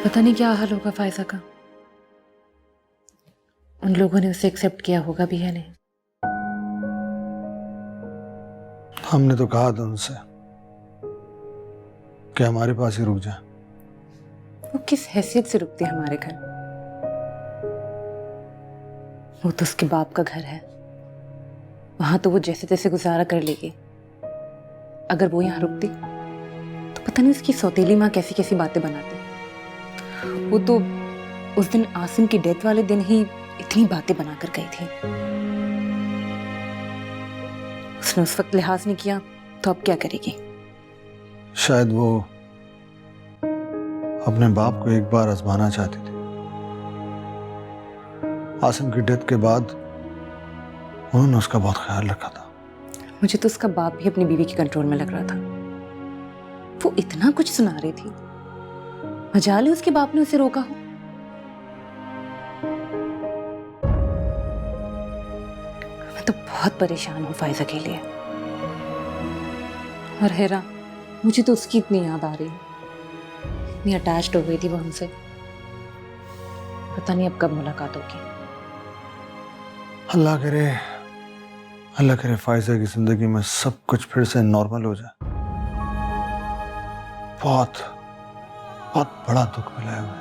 पता नहीं क्या हाल होगा फायजा का। उन लोगों ने उसे एक्सेप्ट किया होगा भी या नहीं। हमने तो कहा था उनसे कि हमारे पास ही रुक जाए। वो किस हैसियत से रुकते हमारे घर? वो तो उसके बाप का घर है, वहां तो वो जैसे तैसे गुजारा कर लेगी। अगर वो यहाँ रुकती तो पता नहीं उसकी सौतेली माँ कैसी कैसी बातें बनाती। वो तो उस दिन आसिम की डेथ वाले दिन ही इतनी बातें बनाकर गई थी। उसने उस वक्त लिहाज नहीं किया तो अब क्या करेगी? शायद वो अपने बाप को एक बार आजमाना चाहती थी। आसिम की डेथ के बाद उन्होंने उसका बहुत ख्याल रखा था। मुझे तो उसका बाप भी अपनी बीवी के कंट्रोल में लग रहा था। वो इतना कुछ सुना रही थी, मजाल है उसके बाप ने उसे रोका हो। मैं तो बहुत परेशान हूं फायजा के लिए। और हेरा, मुझे तो उसकी इतनी याद आ रही है। इतनी अटैच्ड हो गई थी वो हमसे। पता नहीं अब कब मुलाकात होगी। अल्लाह करे फायजा की जिंदगी में सब कुछ फिर से नॉर्मल हो जाए। बहुत बहुत बड़ा दुख मिला है हमें।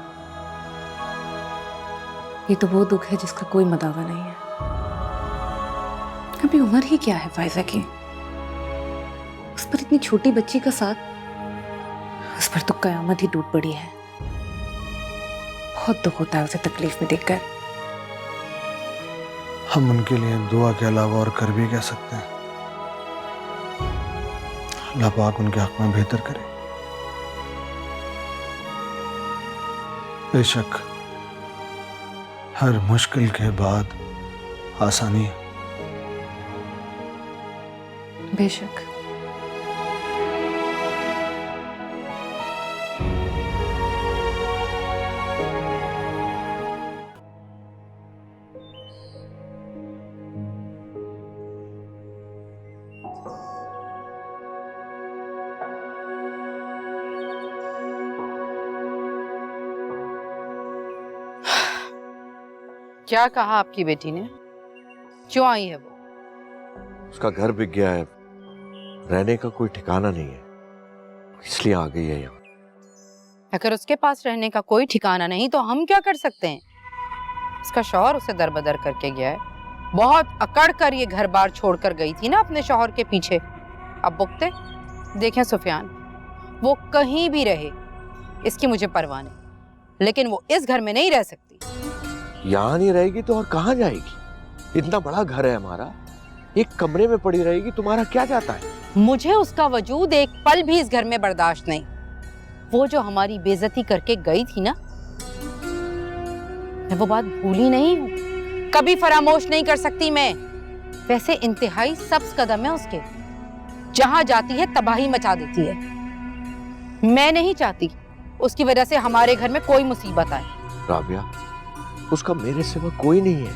ये तो वो दुख है जिसका कोई मदावा नहीं है। अभी उम्र ही क्या है फायजा की? उस पर इतनी छोटी बच्ची का साथ, उस पर तो कयामत ही टूट पड़ी है। बहुत दुख होता है उसे तकलीफ में देखकर। हम उनके लिए दुआ के अलावा और कर भी कह सकते हैं। अल्लाह पाक उनके हक में बेहतर करे। बेशक हर मुश्किल के बाद आसानी है। बेशक। क्या कहा आपकी बेटी ने? क्यों आई है वो? उसका घर बिक गया है, रहने का कोई ठिकाना नहीं है, इसलिए आ गई है यहाँ। अगर उसके पास रहने का कोई ठिकाना नहीं तो हम क्या कर सकते हैं? उसका शौहर उसे दरबदर करके गया है। बहुत अकड़ कर ये घर बार छोड़कर गई थी ना अपने शौहर के पीछे। अब भुगते। देखें सुफियान, वो कहीं भी रहे, इसकी मुझे परवाह नहीं, लेकिन वो इस घर में नहीं रह सकती। यहाँ नहीं रहेगी तो और कहाँ जाएगी? इतना बड़ा घर है हमारा, एक कमरे में पड़ी रहेगी, तुम्हारा क्या जाता है? मुझे उसका वजूद एक पल भी इस घर में बर्दाश्त नहीं। वो जो हमारी बेइज्जती करके गई थी ना, मैं वो बात भूली नहीं हूँ, कभी फरामोश नहीं कर सकती मैं। वैसे इंतहाई सब्ज कदम है उसके, जहां जाती है तबाही मचा देती है। मैं नहीं चाहती उसकी वजह से हमारे घर में कोई मुसीबत आए। राबिया, उसका मेरे सिवा कोई नहीं है,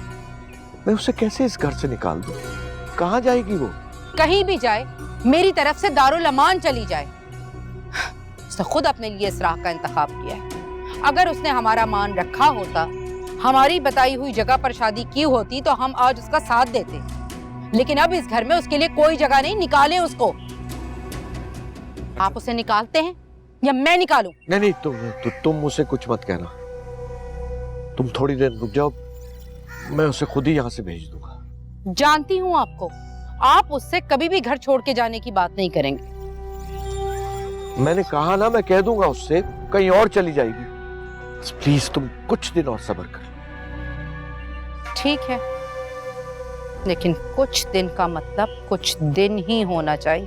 मैं उसे कैसे इस घर से निकाल दूं? कहाँ जाएगी वो? कहीं भी जाए, मेरी तरफ से दारुल अमान चली जाए। उसने खुद अपने लिए इस राह का इंतखाब किया है। अगर उसने हमारा मान रखा होता, हमारी बताई हुई जगह पर शादी की होती तो हम आज उसका साथ देते, लेकिन अब इस घर में उसके लिए कोई जगह नहीं। निकालें उसको। आप उसे निकालते हैं या मैं निकालूं? नहीं, तुम मुझसे कुछ मत कहना। तुम थोड़ी देर रुक जाओ, मैं उसे खुद ही यहाँ से भेज दूंगा। जानती हूँ आपको, आप उससे कभी भी घर छोड़ के जाने की बात नहीं करेंगे। मैंने कहा ना, मैं कह दूंगा उससे, कहीं और चली जाएगी। प्लीज तुम कुछ दिन और सब्र कर। ठीक है, लेकिन कुछ दिन का मतलब कुछ दिन ही होना चाहिए।